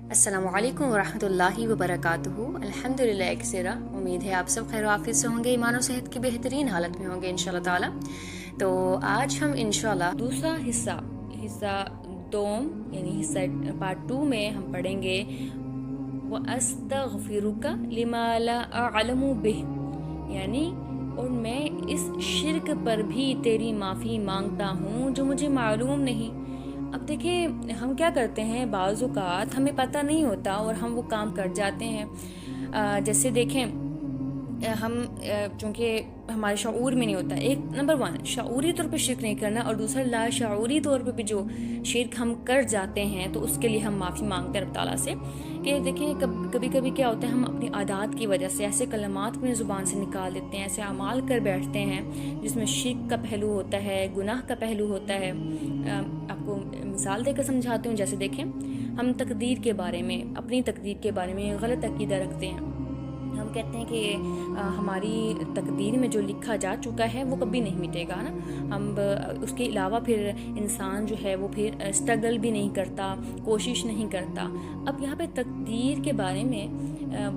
السلام علیکم ورحمۃ اللہ وبرکاتہ۔ الحمدللہ ایکسیرا، امید ہے آپ سب خیر و عافیت سے ہوں گے، ایمان و صحت کی بہترین حالت میں ہوں گے انشاءاللہ تعالی۔ تو آج ہم انشاءاللہ دوسرا حصہ دوم یعنی حصہ پارٹ 2 میں ہم پڑھیں گے وَأَسْتَغْفِرُكَ لِمَا لَا أَعْلَمُ بِهِ، یعنی اور میں اس شرک پر بھی تیری معافی مانگتا ہوں جو مجھے معلوم نہیں۔ اب دیکھیں ہم کیا کرتے ہیں، بعض اوقات ہمیں پتہ نہیں ہوتا اور ہم وہ کام کر جاتے ہیں۔ جیسے دیکھیں ہم چونکہ ہمارے شعور میں نہیں ہوتا، ایک نمبر 1 شعوری طور پہ شرک نہیں کرنا، اور دوسرا لا شعوری طور پہ بھی جو شرک ہم کر جاتے ہیں تو اس کے لیے ہم معافی مانگتے ہیں رب تعالیٰ سے۔ کہ دیکھیں کبھی کبھی کیا ہوتا ہے، ہم اپنی عادات کی وجہ سے ایسے کلمات اپنی زبان سے نکال دیتے ہیں، ایسے اعمال کر بیٹھتے ہیں جس میں شرک کا پہلو ہوتا ہے، گناہ کا پہلو ہوتا ہے۔ آپ کو مثال دے کر سمجھاتی ہوں۔ جیسے دیکھیں ہم تقدیر کے بارے میں، اپنی تقدیر کے بارے میں غلط عقیدہ رکھتے ہیں۔ ہم کہتے ہیں کہ ہماری تقدیر میں جو لکھا جا چکا ہے وہ کبھی نہیں مٹے گا نا۔ ہم اس کے علاوہ پھر انسان جو ہے وہ پھر اسٹرگل بھی نہیں کرتا، کوشش نہیں کرتا۔ اب یہاں پہ تقدیر کے بارے میں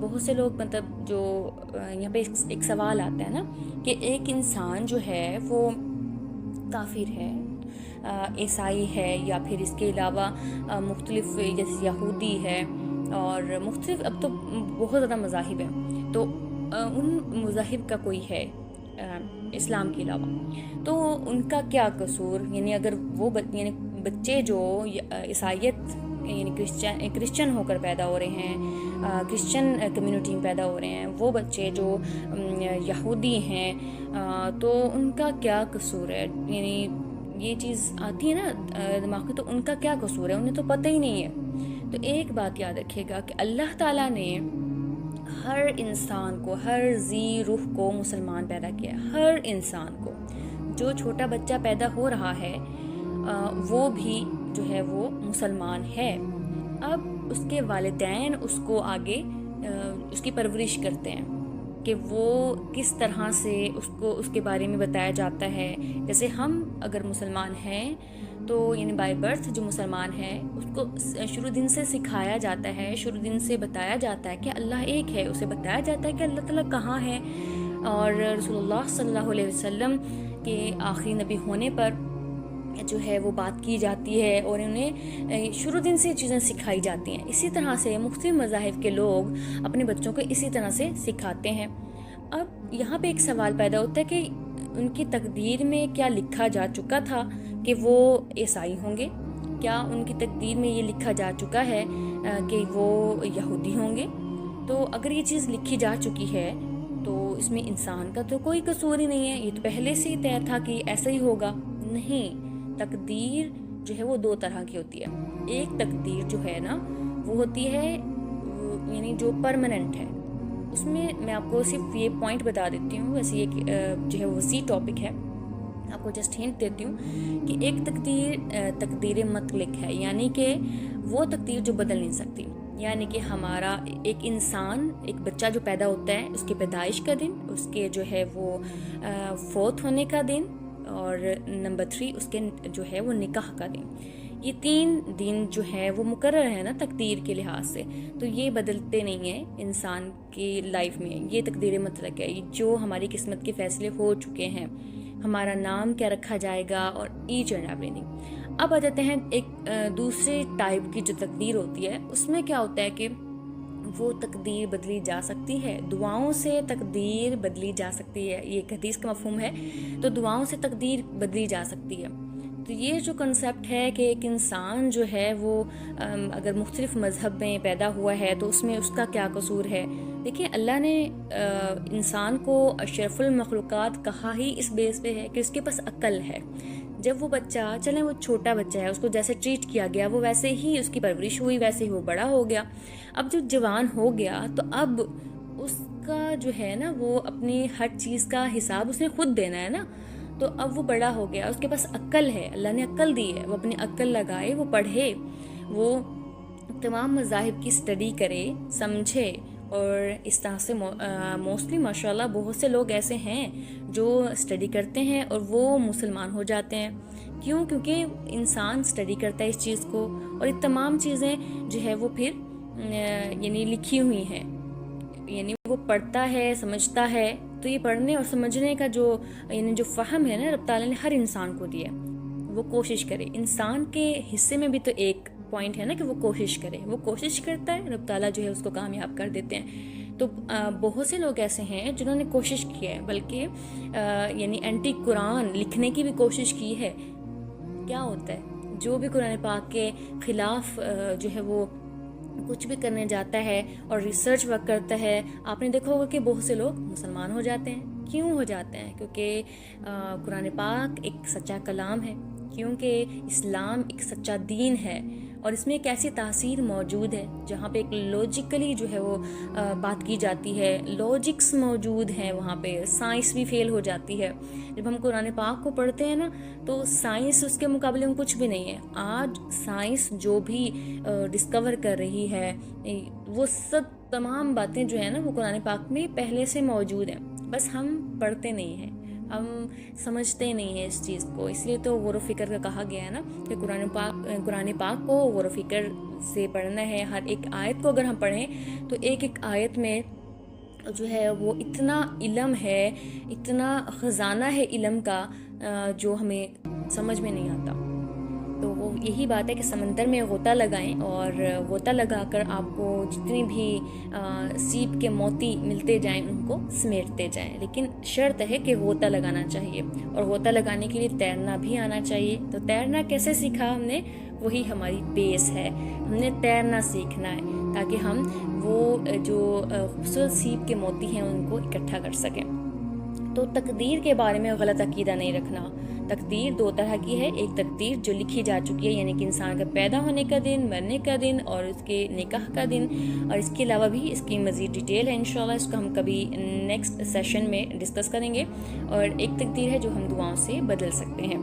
بہت سے لوگ مطلب جو یہاں پہ ایک سوال آتا ہے نا کہ ایک انسان جو ہے وہ کافر ہے، عیسائی ہے، یا پھر اس کے علاوہ مختلف جیسے یہودی ہے اور مختلف، اب تو بہت زیادہ مذاہب ہیں، تو ان مذاہب کا کوئی ہے اسلام کے علاوہ، تو ان کا کیا قصور؟ یعنی اگر وہ یعنی بچے جو عیسائیت یعنی کرسچن ہو کر پیدا ہو رہے ہیں، کرسچن کمیونٹی میں پیدا ہو رہے ہیں، وہ بچے جو یہودی ہیں، تو ان کا کیا قصور ہے؟ یعنی یہ چیز آتی ہے نا دماغ میں، تو ان کا کیا قصور ہے؟ انہیں تو پتہ ہی نہیں ہے۔ تو ایک بات یاد رکھیے گا کہ اللہ تعالیٰ نے ہر انسان کو، ہر ذی روح کو مسلمان پیدا کیا ہے۔ ہر انسان کو، جو چھوٹا بچہ پیدا ہو رہا ہے وہ بھی جو ہے وہ مسلمان ہے۔ اب اس کے والدین اس کو آگے اس کی پرورش کرتے ہیں کہ وہ کس طرح سے اس کے بارے میں بتایا جاتا ہے۔ جیسے ہم اگر مسلمان ہیں تو یعنی بائی برتھ جو مسلمان ہے اس کو شروع دن سے سکھایا جاتا ہے، شروع دن سے بتایا جاتا ہے کہ اللہ ایک ہے، اسے بتایا جاتا ہے کہ اللہ تعالیٰ کہاں ہے، اور رسول اللہ صلی اللہ علیہ وسلم کے آخری نبی ہونے پر جو ہے وہ بات کی جاتی ہے اور انہیں شروع دن سے چیزیں سکھائی جاتی ہیں۔ اسی طرح سے مختلف مذاہب کے لوگ اپنے بچوں کو اسی طرح سے سکھاتے ہیں۔ اب یہاں پہ ایک سوال پیدا ہوتا ہے کہ ان کی تقدیر میں کیا لکھا جا چکا تھا کہ وہ عیسائی ہوں گے؟ کیا ان کی تقدیر میں یہ لکھا جا چکا ہے کہ وہ یہودی ہوں گے؟ تو اگر یہ چیز لکھی جا چکی ہے تو اس میں انسان کا تو کوئی قصور ہی نہیں ہے، یہ تو پہلے سے ہی طے تھا کہ ایسا ہی ہوگا۔ نہیں، تقدیر جو ہے وہ 2 طرح کی ہوتی ہے۔ ایک تقدیر جو ہے نا وہ ہوتی ہے یعنی جو پرماننٹ ہے، اس میں آپ کو صرف یہ پوائنٹ بتا دیتی ہوں، ویسے یہ جو ہے وسیع ٹاپک ہے، آپ کو جسٹ ہنٹ دیتی ہوں کہ ایک تقدیر مطلق ہے، یعنی کہ وہ تقدیر جو بدل نہیں سکتی۔ یعنی کہ ہمارا ایک انسان، ایک بچہ جو پیدا ہوتا ہے، اس کی پیدائش کا دن، اس کے جو ہے وہ فوت ہونے کا دن، اور نمبر 3 اس کے جو ہے وہ نکاح کا دن، یہ 3 دن جو ہے وہ مقرر ہے نا تقدیر کے لحاظ سے، تو یہ بدلتے نہیں ہیں انسان کی لائف میں۔ یہ تقدیر مطلق ہے، جو ہماری قسمت کے فیصلے ہو چکے ہیں، ہمارا نام کیا رکھا جائے گا اور ایچ اینڈ ایوری تھنگ۔ اب آ جاتے ہیں ایک دوسرے ٹائپ کی جو تقدیر ہوتی ہے، اس میں کیا ہوتا ہے کہ وہ تقدیر بدلی جا سکتی ہے، دعاؤں سے تقدیر بدلی جا سکتی ہے۔ یہ ایک حدیث کا مفہوم ہے، تو دعاؤں سے تقدیر بدلی جا سکتی ہے۔ تو یہ جو کنسیپٹ ہے کہ ایک انسان جو ہے وہ اگر مختلف مذہب میں پیدا ہوا ہے تو اس میں اس کا کیا قصور ہے؟ دیکھیں اللہ نے انسان کو اشرف المخلوقات کہا ہی اس بیس پہ ہے کہ اس کے پاس عقل ہے۔ جب وہ بچہ، چلیں وہ چھوٹا بچہ ہے، اس کو جیسے ٹریٹ کیا گیا وہ ویسے ہی اس کی پرورش ہوئی، ویسے ہی وہ بڑا ہو گیا۔ اب جو جوان ہو گیا تو اب اس کا جو ہے نا وہ اپنی ہر چیز کا حساب اس نے خود دینا ہے نا، تو اب وہ بڑا ہو گیا، اس کے پاس عقل ہے، اللہ نے عقل دی ہے، وہ اپنی عقل لگائے، وہ پڑھے، وہ تمام مذاہب کی اسٹڈی کرے، سمجھے، اور اس طرح سے موسٹلی ماشاءاللہ بہت سے لوگ ایسے ہیں جو اسٹڈی کرتے ہیں اور وہ مسلمان ہو جاتے ہیں۔ کیوں؟ کیونکہ انسان اسٹڈی کرتا ہے اس چیز کو، اور یہ تمام چیزیں جو ہے وہ پھر یعنی لکھی ہوئی ہیں، یعنی وہ پڑھتا ہے، سمجھتا ہے، تو یہ پڑھنے اور سمجھنے کا جو یعنی جو فہم ہے نا رب تعالیٰ نے ہر انسان کو دیا، وہ کوشش کرے۔ انسان کے حصے میں بھی تو ایک پوائنٹ ہے نا کہ وہ کوشش کرے، وہ کوشش کرتا ہے، رب تعالیٰ جو ہے اس کو کامیاب کر دیتے ہیں۔ تو بہت سے لوگ ایسے ہیں جنہوں نے کوشش کی ہے، بلکہ یعنی اینٹی قرآن لکھنے کی بھی کوشش کی ہے۔ کیا ہوتا ہے جو بھی قرآن پاک کے خلاف جو ہے وہ کچھ بھی کرنے جاتا ہے اور ریسرچ ورک کرتا ہے، آپ نے دیکھا ہوگا کہ بہت سے لوگ مسلمان ہو جاتے ہیں۔ کیوں ہو جاتے ہیں؟ کیونکہ قرآن پاک ایک سچا کلام ہے، کیونکہ اسلام ایک سچا دین ہے، اور اس میں ایک ایسی تاثیر موجود ہے جہاں پہ ایک لاجیکلی جو ہے وہ بات کی جاتی ہے، لاجکس موجود ہیں وہاں پہ، سائنس بھی فیل ہو جاتی ہے۔ جب ہم قرآن پاک کو پڑھتے ہیں نا تو سائنس اس کے مقابلے میں کچھ بھی نہیں ہے۔ آج سائنس جو بھی ڈسکور کر رہی ہے وہ سب تمام باتیں جو ہیں نا وہ قرآن پاک میں پہلے سے موجود ہیں، بس ہم پڑھتے نہیں ہیں، ہم سمجھتے نہیں ہیں اس چیز کو۔ اس لیے تو غور و فکر کا کہا گیا ہے نا کہ قرآن پاک کو غور و فکر سے پڑھنا ہے۔ ہر ایک آیت کو اگر ہم پڑھیں تو ایک ایک آیت میں جو ہے وہ اتنا علم ہے، اتنا خزانہ ہے علم کا جو ہمیں سمجھ میں نہیں آتا۔ تو وہ یہی بات ہے کہ سمندر میں غوطہ لگائیں، اور غوطہ لگا کر آپ کو جتنی بھی سیپ کے موتی ملتے جائیں ان کو سمیٹتے جائیں، لیکن شرط ہے کہ غوطہ لگانا چاہیے، اور غوطہ لگانے کے لیے تیرنا بھی آنا چاہیے۔ تو تیرنا کیسے سیکھا ہم نے؟ وہی ہماری بیس ہے، ہم نے تیرنا سیکھنا ہے تاکہ ہم وہ جو خوبصورت سیپ کے موتی ہیں ان کو اکٹھا کر سکیں۔ تو تقدیر کے بارے میں غلط عقیدہ نہیں رکھنا۔ تقدیر دو طرح کی ہے، ایک تقدیر جو لکھی جا چکی ہے، یعنی کہ انسان کا پیدا ہونے کا دن، مرنے کا دن اور اس کے نکاح کا دن، اور اس کے علاوہ بھی اس کی مزید ڈیٹیل ہے، انشاءاللہ اس کو ہم کبھی نیکسٹ سیشن میں ڈسکس کریں گے۔ اور ایک تقدیر ہے جو ہم دعاؤں سے بدل سکتے ہیں۔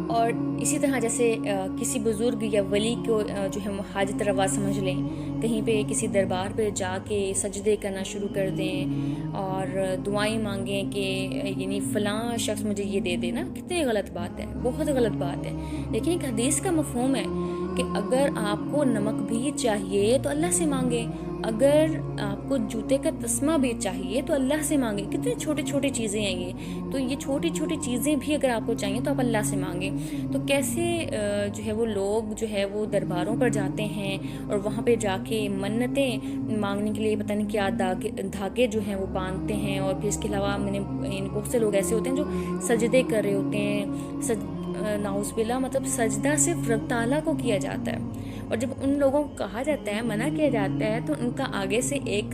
اور اسی طرح جیسے کسی بزرگ یا ولی کو جو ہے حاجت روا سمجھ لیں، کہیں پہ کسی دربار پہ جا کے سجدے کرنا شروع کر دیں اور دعائیں مانگیں کہ یعنی فلاں شخص مجھے یہ دے دے نا، کتنی غلط بات ہے، بہت غلط بات ہے۔ لیکن ایک حدیث کا مفہوم ہے کہ اگر آپ کو نمک بھی چاہیے تو اللہ سے مانگے، اگر آپ کو جوتے کا تسمہ بھی چاہیے تو اللہ سے مانگے۔ کتنے چھوٹے چھوٹے چیزیں ہیں یہ، تو یہ چھوٹی چھوٹی چیزیں بھی اگر آپ کو چاہیے تو آپ اللہ سے مانگیں۔ تو کیسے جو ہے وہ لوگ جو ہے وہ درباروں پر جاتے ہیں اور وہاں پہ جا کے منتیں مانگنے کے لیے پتہ نہیں کیا دھاگے جو ہیں وہ باندھتے ہیں، اور پھر اس کے علاوہ میں نے بہت سے لوگ ایسے ہوتے ہیں جو سجدے کر رہے ہوتے ہیں، نعوذ باللہ، مطلب سجدہ صرف رب تعالیٰ کو کیا جاتا ہے۔ اور جب ان لوگوں کو کہا جاتا ہے، منع کیا جاتا ہے، تو ان کا آگے سے ایک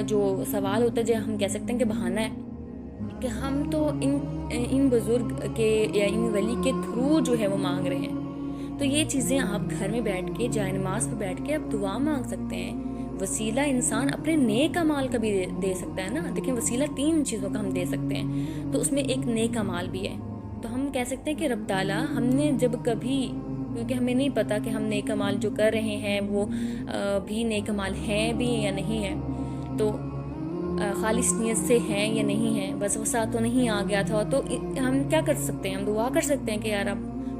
جو سوال ہوتا ہے جو ہم کہہ سکتے ہیں کہ بہانہ ہے کہ ہم تو ان بزرگ کے یا ان ولی کے تھرو جو ہے وہ مانگ رہے ہیں۔ تو یہ چیزیں آپ گھر میں بیٹھ کے جائے نماز پہ بیٹھ کے آپ دعا مانگ سکتے ہیں۔ وسیلہ انسان اپنے نیک اعمال کا بھی دے سکتا ہے نا، دیکھیں وسیلہ 3 چیزوں کا ہم دے سکتے ہیں، تو اس میں ایک نیک اعمال بھی ہے۔ تو ہم کہہ سکتے ہیں کہ رب تعالیٰ ہم نے جب کبھی، کیونکہ ہمیں نہیں پتا کہ ہم نیک اعمال جو کر رہے ہیں وہ بھی نیک اعمال ہیں بھی یا نہیں ہیں، تو خالص نیت سے ہیں یا نہیں ہیں، بس وسع تو نہیں آ گیا تھا، تو ہم کیا کر سکتے ہیں؟ ہم دعا کر سکتے ہیں کہ یار اب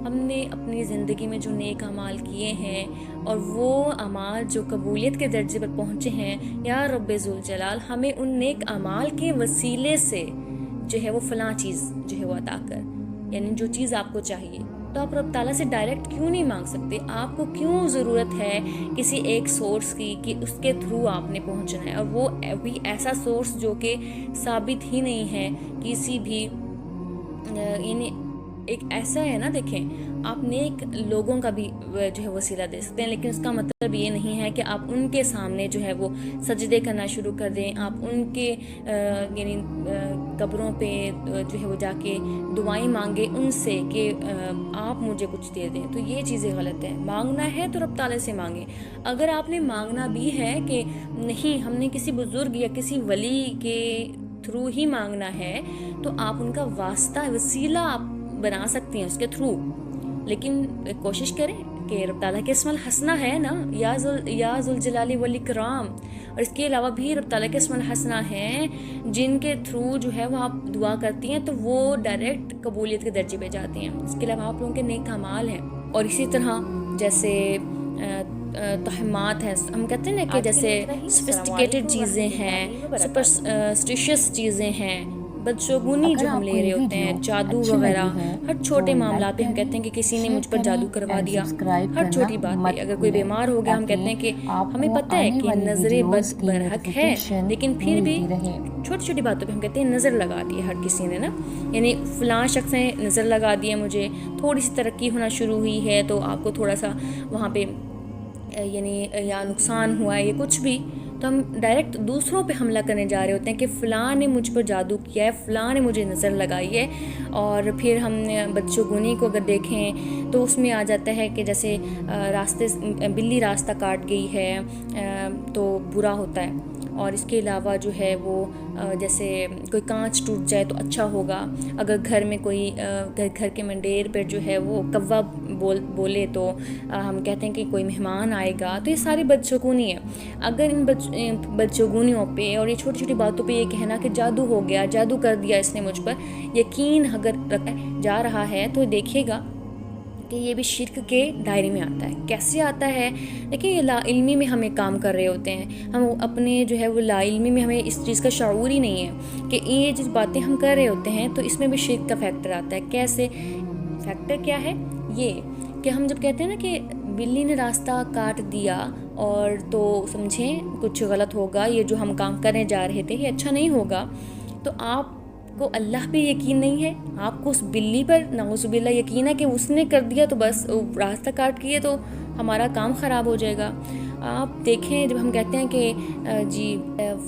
ہم نے اپنی زندگی میں جو نیک اعمال کیے ہیں اور وہ اعمال جو قبولیت کے درجے پر پہنچے ہیں، یا رب ذوالجلال ہمیں ان نیک اعمال کے وسیلے سے جو ہے وہ فلاں چیز جو ہے وہ عطا کر، یعنی جو چیز آپ کو چاہیے۔ تو آپ رب تعالیٰ سے ڈائریکٹ کیوں نہیں مانگ سکتے؟ آپ کو کیوں ضرورت ہے کسی ایک سورس کی کہ اس کے تھرو آپ نے پہنچنا ہے، اور وہ بھی ایسا سورس جو کہ ثابت ہی نہیں ہے کسی بھی، یعنی ایک ایسا ہے نا، دیکھیں آپ نیک لوگوں کا بھی جو ہے وسیلہ دے سکتے ہیں، لیکن اس کا مطلب یہ نہیں ہے کہ آپ ان کے سامنے جو ہے وہ سجدے کرنا شروع کر دیں، آپ ان کے یعنی قبروں پہ جو ہے وہ جا کے دعائیں مانگیں ان سے کہ آپ مجھے کچھ دے دیں۔ تو یہ چیزیں غلط ہیں۔ مانگنا ہے تو رب تعالیٰ سے مانگیں۔ اگر آپ نے مانگنا بھی ہے کہ نہیں ہم نے کسی بزرگ یا کسی ولی کے تھرو ہی مانگنا ہے، تو آپ ان کا واسطہ وسیلہ آپ بنا سکتے ہیں اس کے تھرو، لیکن کوشش کریں کہ رب تعالیٰ کے اسم الحسنہ ہے نا، یا ذوالجلال والاکرام، اور اس کے علاوہ بھی رب تعالیٰ کے اسم الحسنہ ہیں جن کے تھرو جو ہے وہ آپ دعا کرتی ہیں تو وہ ڈائریکٹ قبولیت کے درجے پہ جاتی ہیں۔ اس کے علاوہ آپ لوگوں کے نیک اعمال ہیں، اور اسی طرح جیسے توہمات ہیں، ہم کہتے ہیں نا کہ جیسے سفسٹیکیٹڈ چیزیں ہیں، سپرسٹیشیس چیزیں ہیں، بدشگونی جو ہم لے رہے ہوتے ہیں، جادو وغیرہ، ہر چھوٹے معاملات پہ ہم کہتے ہیں کہ کسی نے مجھ پر جادو کروا دیا، ہر چھوٹی بات پہ اگر کوئی بیمار ہو گیا ہم کہتے ہیں کہ ہمیں پتہ ہے کہ نظر بد برحق ہے، لیکن پھر بھی چھوٹی چھوٹی باتوں پہ ہم کہتے ہیں نظر لگا دی ہے ہر کسی نے نا، یعنی فلاں شخص نے نظر لگا دی ہے مجھے، تھوڑی سی ترقی ہونا شروع ہوئی ہے تو آپ کو تھوڑا سا وہاں پہ یعنی یا نقصان ہوا ہے یا کچھ بھی، تو ہم ڈائریکٹ دوسروں پہ حملہ کرنے جا رہے ہوتے ہیں کہ فلاں نے مجھ پر جادو کیا ہے، فلاں نے مجھے نظر لگائی ہے. اور پھر ہم بدشگونی کو اگر دیکھیں تو اس میں آ جاتا ہے کہ جیسے راستے بلی راستہ کاٹ گئی ہے تو برا ہوتا ہے، اور اس کے علاوہ جو ہے وہ جیسے کوئی کانچ ٹوٹ جائے تو اچھا ہوگا، اگر گھر میں کوئی گھر کے منڈیر پر جو ہے وہ کوا بولے تو ہم کہتے ہیں کہ کوئی مہمان آئے گا، تو یہ ساری بدشگونی ہے. اگر ان بدشگونیوں پہ اور یہ چھوٹی چھوٹی باتوں پہ یہ کہنا کہ جادو ہو گیا، جادو کر دیا اس نے مجھ پر، یقین اگر رکھا جا رہا ہے تو دیکھیے گا کہ یہ بھی شرک کے دائرے میں آتا ہے. کیسے آتا ہے؟ لیکن یہ لا علمی میں ہمیں کام کر رہے ہوتے ہیں، ہم اپنے جو ہے وہ لا علمی میں ہمیں اس چیز کا شعور ہی نہیں ہے کہ یہ جس باتیں ہم کر رہے ہوتے ہیں تو اس میں بھی شرک کا فیکٹر آتا ہے. کیسے فیکٹر کیا ہے؟ یہ کہ ہم جب کہتے ہیں نا کہ بلی نے راستہ کاٹ دیا اور تو سمجھیں کچھ غلط ہوگا، یہ جو ہم کام کرنے جا رہے تھے یہ اچھا نہیں ہوگا، تو آپ کو اللہ پہ یقین نہیں ہے، آپ کو اس بلی پر نعوذ باللہ یقین ہے کہ اس نے کر دیا تو بس راستہ کاٹ کیے تو ہمارا کام خراب ہو جائے گا. آپ دیکھیں جب ہم کہتے ہیں کہ جی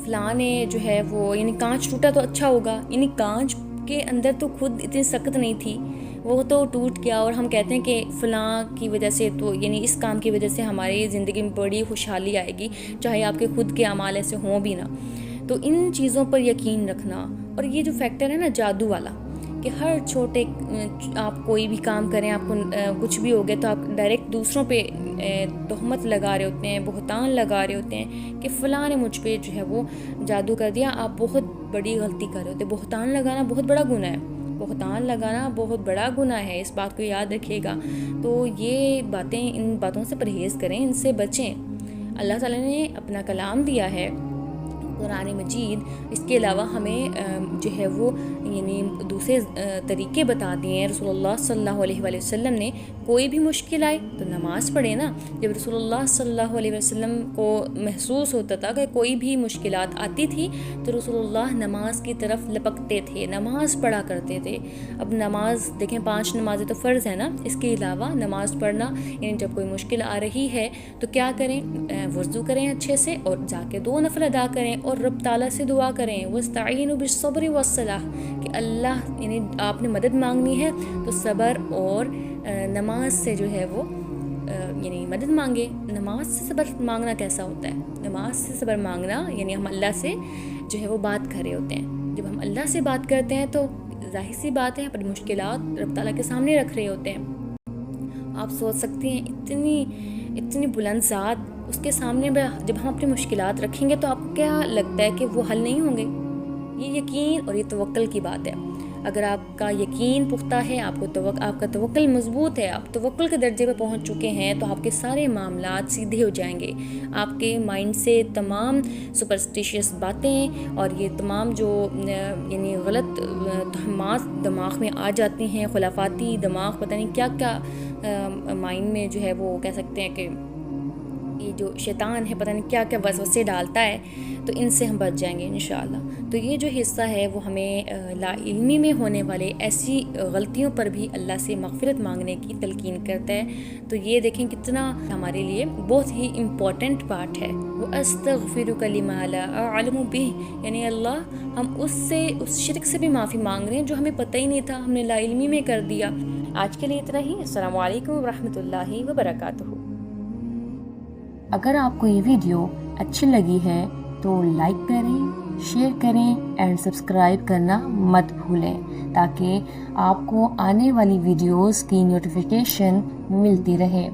فلاں نے جو ہے وہ یعنی کانچ ٹوٹا تو اچھا ہوگا، یعنی کانچ کے اندر تو خود اتنی سخت نہیں تھی، وہ تو ٹوٹ گیا، اور ہم کہتے ہیں کہ فلاں کی وجہ سے تو یعنی اس کام کی وجہ سے ہماری زندگی میں بڑی خوشحالی آئے گی، چاہے آپ کے خود کے اعمال ایسے ہوں بھی نہ. تو ان چیزوں پر یقین رکھنا، اور یہ جو فیکٹر ہے نا جادو والا کہ ہر چھوٹے آپ کوئی بھی کام کریں، آپ کو کچھ بھی ہو گیا تو آپ ڈائریکٹ دوسروں پہ تہمت لگا رہے ہوتے ہیں، بہتان لگا رہے ہوتے ہیں کہ فلاں نے مجھ پہ جو ہے وہ جادو کر دیا. آپ بہت بڑی غلطی کر رہے ہوتے ہیں. بہتان لگانا بہت بڑا گناہ ہے، بہتان لگانا بہت بڑا گناہ ہے، اس بات کو یاد رکھیے گا. تو یہ باتیں، ان باتوں سے پرہیز کریں، ان سے بچیں. اللہ تعالیٰ نے اپنا کلام دیا ہے قرآن مجید، اس کے علاوہ ہمیں جو ہے وہ یعنی دوسرے طریقے بتا دیے ہیں. رسول اللہ صلی اللہ علیہ وآلہ وسلم نے کوئی بھی مشکل آئے تو نماز پڑھے نا. جب رسول اللہ صلی اللہ علیہ وسلم کو محسوس ہوتا تھا کہ کوئی بھی مشکلات آتی تھی تو رسول اللہ نماز کی طرف لپکتے تھے، نماز پڑھا کرتے تھے. اب نماز دیکھیں 5 نمازیں تو فرض ہے نا، اس کے علاوہ نماز پڑھنا، یعنی جب کوئی مشکل آ رہی ہے تو کیا کریں؟ وضو کریں اچھے سے اور جا کے 2 نفل ادا کریں اور رب تعالیٰ سے دعا کریں وَاسْتَعِينُوا بِالصَّبْرِ وَالصَّلَاةِ کہ اللہ یعنی آپ نے مدد مانگنی ہے تو صبر اور نماز سے جو ہے وہ یعنی مدد مانگے. نماز سے صبر مانگنا کیسا ہوتا ہے؟ نماز سے صبر مانگنا یعنی ہم اللہ سے جو ہے وہ بات کر رہے ہوتے ہیں. جب ہم اللہ سے بات کرتے ہیں تو ظاہر سی بات ہے اپنی مشکلات رب تعالیٰ کے سامنے رکھ رہے ہوتے ہیں. آپ سوچ سکتے ہیں اتنی بلند ذات، اس کے سامنے جب ہم اپنی مشکلات رکھیں گے تو آپ کو کیا لگتا ہے کہ وہ حل نہیں ہوں گے؟ یہ یقین اور یہ توکل کی بات ہے. اگر آپ کا یقین پختہ ہے، آپ کا توکل مضبوط ہے، آپ توکل کے درجے پہ پہنچ چکے ہیں تو آپ کے سارے معاملات سیدھے ہو جائیں گے. آپ کے مائنڈ سے تمام سپرسٹیشیس باتیں اور یہ تمام جو یعنی غلط تہمات دماغ میں آ جاتی ہیں، خلافاتی دماغ پتہ نہیں کیا کیا مائنڈ میں جو ہے وہ کہہ سکتے ہیں کہ یہ جو شیطان ہے پتہ نہیں کیا کیا وسوسے ڈالتا ہے، تو ان سے ہم بچ جائیں گے انشاءاللہ. تو یہ جو حصہ ہے وہ ہمیں لا علمی میں ہونے والے ایسی غلطیوں پر بھی اللہ سے مغفرت مانگنے کی تلقین کرتا ہے. تو یہ دیکھیں کتنا ہمارے لیے بہت ہی امپورٹنٹ پارٹ ہے. وَأَسْتَغْفِرُكَ لِمَا لَا أَعْلَمُ بِهِ یعنی اللہ ہم اس شرک سے بھی معافی مانگ رہے ہیں جو ہمیں پتہ ہی نہیں تھا، ہم نے لا علمی میں کر دیا. آج کے لیے اتنا ہی. السلام علیکم ورحمۃ اللہ وبرکاتہ. اگر آپ کو یہ ویڈیو اچھی لگی ہے تو لائک کریں، شیئر کریں اینڈ سبسکرائب کرنا مت بھولیں تاکہ آپ کو آنے والی ویڈیوز کی نوٹیفیکیشن ملتی رہے.